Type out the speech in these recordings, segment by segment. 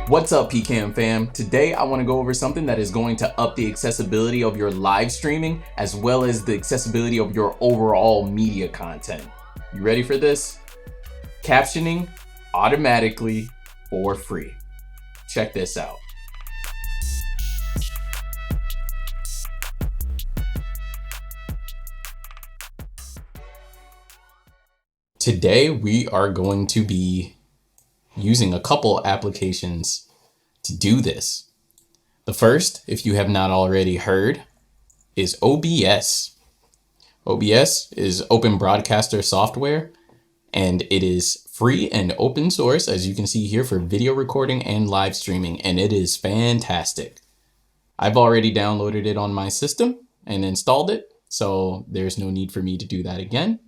What's up, PCAM fam? Today I want to go over something that is going to up the accessibility of your live streaming as well as the accessibility of your overall media content. You ready for this? Captioning automatically for free. Check this out. Today we are going to be using a couple applications to do this. The first, if you have not already heard, is OBS. OBS is open broadcaster software, and it is free and open source, as you can see here, for video recording and live streaming, and it is fantastic. I've already downloaded it on my system and installed it, so there's no need for me to do that again.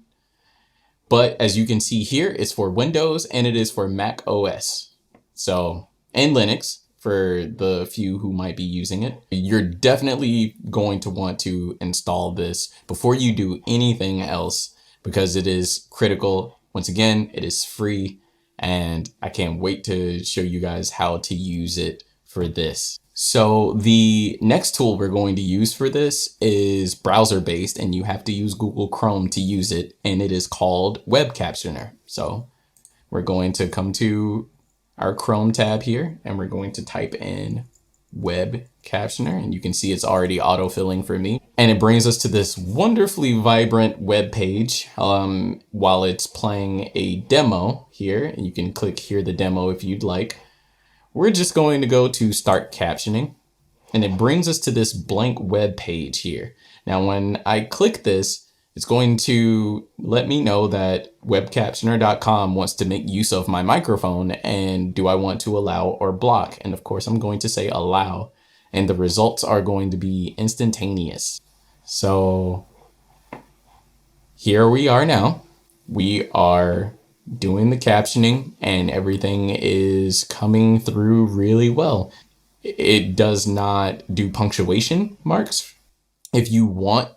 But as you can see here, it's for Windows and it is for Mac OS. And Linux for the few who might be using it. You're definitely going to want to install this before you do anything else because it is critical. Once again, it is free and I can't wait to show you guys how to use it for this. So the next tool we're going to use for this is browser based and you have to use Google Chrome to use it, and it is called Web Captioner. So we're going to come to our Chrome tab here and we're going to type in Web Captioner, and you can see it's already autofilling for me. And it brings us to this wonderfully vibrant web page while it's playing a demo here, and you can click hear the demo if you'd like. We're just going to go to start captioning and it brings us to this blank web page here. Now, when I click this, it's going to let me know that webcaptioner.com wants to make use of my microphone, and do I want to allow or block? And of course, I'm going to say allow, and the results are going to be instantaneous. So here we are now. We are doing the captioning and everything is coming through really well. It does not do punctuation marks. If you want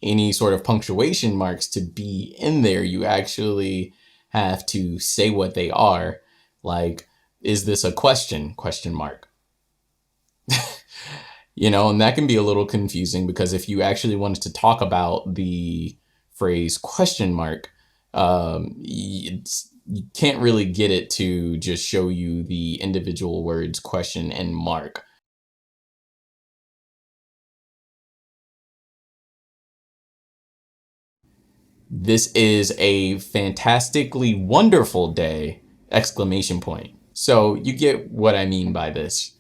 any sort of punctuation marks to be in there, you actually have to say what they are. Like, is this a question? Question mark. And that can be a little confusing because if you actually wanted to talk about the phrase question mark, you can't really get it to just show you the individual words question and mark. This is a fantastically wonderful day! Exclamation point. So you get what I mean by this.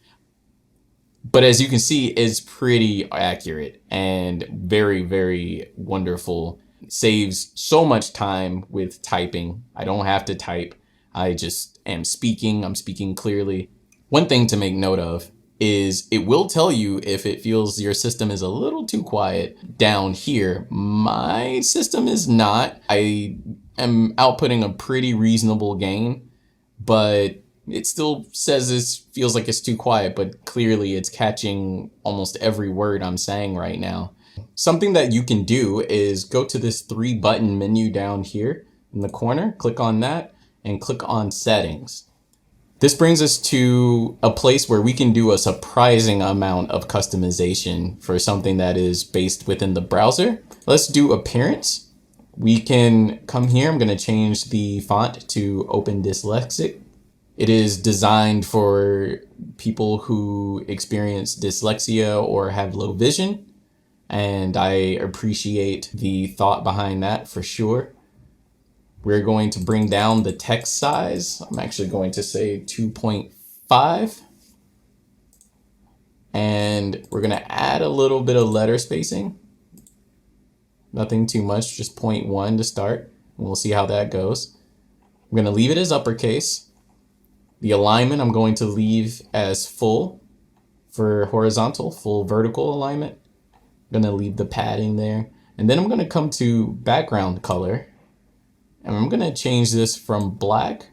But as you can see, it's pretty accurate and very, very wonderful. Saves so much time with typing. I don't have to type. I just am speaking. I'm speaking clearly. One thing to make note of is it will tell you if it feels your system is a little too quiet down here. My system is not. I am outputting a pretty reasonable gain, but it still says it feels like it's too quiet, but clearly it's catching almost every word I'm saying right now. Something that you can do is go to this 3-button menu down here in the corner, click on that and click on settings. This brings us to a place where we can do a surprising amount of customization for something that is based within the browser. Let's do appearance. We can come here. I'm going to change the font to Open Dyslexic. It is designed for people who experience dyslexia or have low vision. And I appreciate the thought behind that for sure. We're going to bring down the text size. I'm actually going to say 2.5. And we're going to add a little bit of letter spacing. Nothing too much, just 0.1 to start. And we'll see how that goes. I'm going to leave it as uppercase. The alignment I'm going to leave as full for horizontal, full vertical alignment. I'm going to leave the padding there. And then I'm going to come to background color. And I'm going to change this from black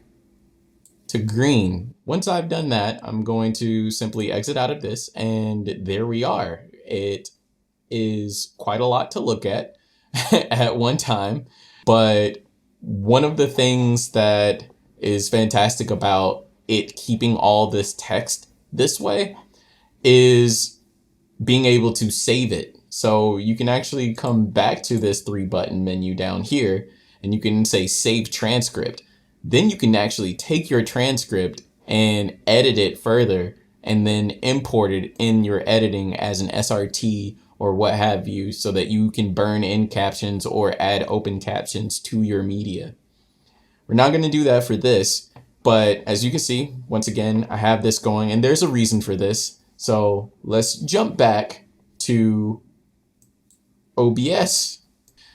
to green. Once I've done that, I'm going to simply exit out of this. And there we are. It is quite a lot to look at at one time. But one of the things that is fantastic about it keeping all this text this way is being able to save it. So you can actually come back to this 3-button menu down here and you can say save transcript. Then you can actually take your transcript and edit it further and then import it in your editing as an SRT or what have you, so that you can burn in captions or add open captions to your media. We're not going to do that for this, but as you can see, once again, I have this going and there's a reason for this. So let's jump back to OBS.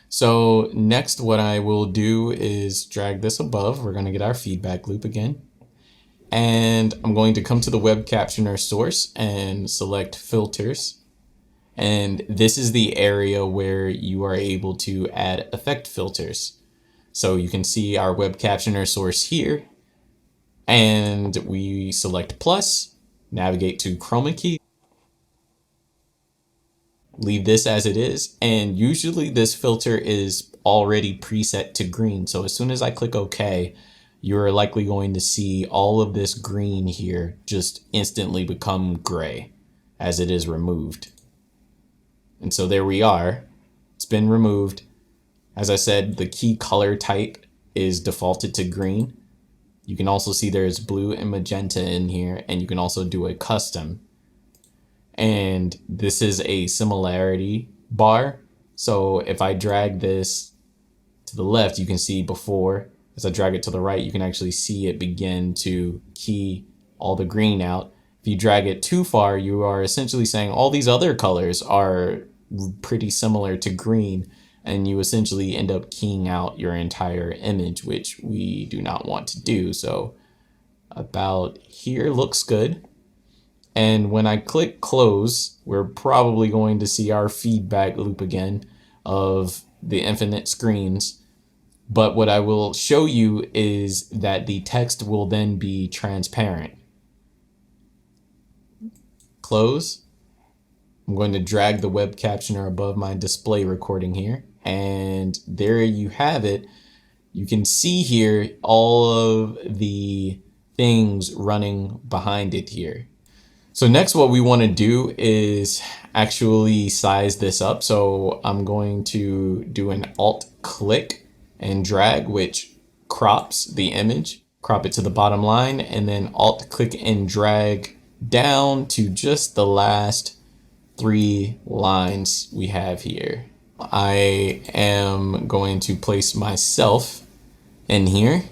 So next, what I will do is drag this above. We're going to get our feedback loop again. And I'm going to come to the Web Captioner source and select filters. And this is the area where you are able to add effect filters. So you can see our Web Captioner source here. And we select plus, navigate to chroma key, leave this as it is. And usually this filter is already preset to green. So as soon as I click OK, you're likely going to see all of this green here just instantly become gray as it is removed. And so there we are. It's been removed. As I said, the key color type is defaulted to green. You can also see there's blue and magenta in here, and you can also do a custom. And this is a similarity bar. So if I drag this to the left, you can see before. As I drag it to the right, you can actually see it begin to key all the green out. If you drag it too far, you are essentially saying all these other colors are pretty similar to green, and you essentially end up keying out your entire image, which we do not want to do. So about here looks good. And when I click close, we're probably going to see our feedback loop again of the infinite screens. But what I will show you is that the text will then be transparent. Close. I'm going to drag the Web Captioner above my display recording here. And there you have it. You can see here all of the things running behind it here. So next, what we want to do is actually size this up. So I'm going to do an Alt click and drag, which crops the image, crop it to the bottom line, and then Alt click and drag down to just the last 3 lines we have here. I am going to place myself in here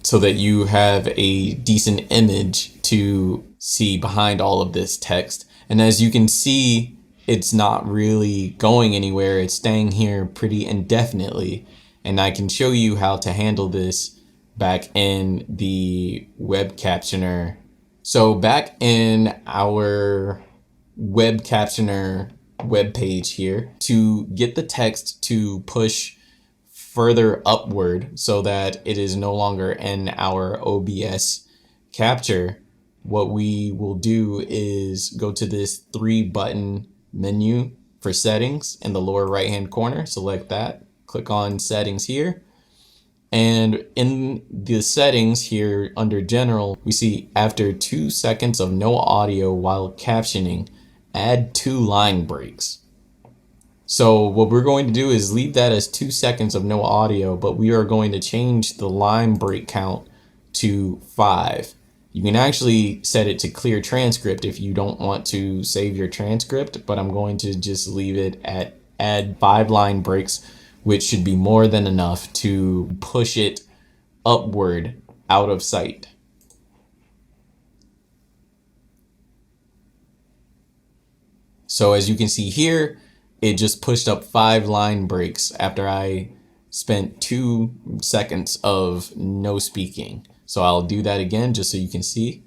so that you have a decent image to see behind all of this text. And as you can see, it's not really going anywhere. It's staying here pretty indefinitely. And I can show you how to handle this back in the Web Captioner. So back in our Web Captioner web page here, to get the text to push further upward so that it is no longer in our OBS capture, what we will do is go to this 3-button menu for settings in the lower right hand corner. Select that, click on settings here. And in the settings here under general, we see after 2 seconds of no audio while captioning, add 2 line breaks. So what we're going to do is leave that as 2 seconds of no audio, but we are going to change the line break count to 5. You can actually set it to clear transcript if you don't want to save your transcript, but I'm going to just leave it at add 5 line breaks, which should be more than enough to push it upward out of sight. So as you can see here, it just pushed up 5 line breaks after I spent 2 seconds of no speaking. So I'll do that again just so you can see.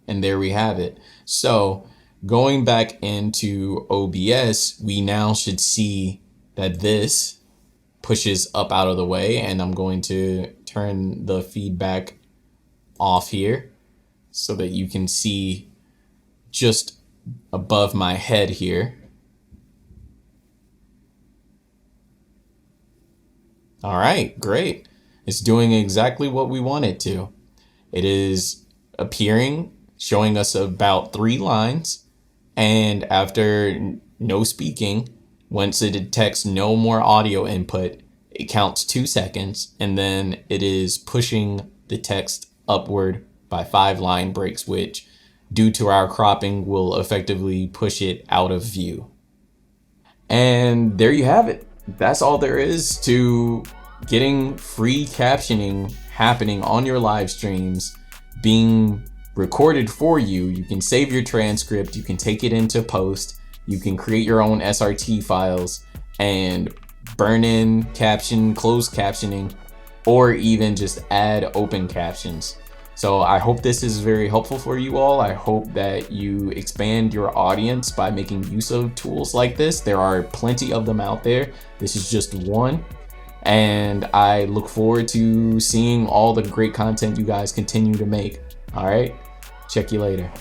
And there we have it. So going back into OBS, we now should see that this pushes up out of the way, and I'm going to turn the feedback off here so that you can see just above my head here. All right, great. It's doing exactly what we want it to. It is appearing, showing us about 3 lines. And after no speaking, once it detects no more audio input, it counts 2 seconds, and then it is pushing the text upward by 5 line breaks, which, due to our cropping, will effectively push it out of view. And there you have it. That's all there is to getting free captioning happening on your live streams, being recorded for you. You can save your transcript, you can take it into post, you can create your own SRT files and burn in caption, closed captioning, or even just add open captions. So I hope this is very helpful for you all. I hope that you expand your audience by making use of tools like this. There are plenty of them out there. This is just one. And I look forward to seeing all the great content you guys continue to make. All right, check you later.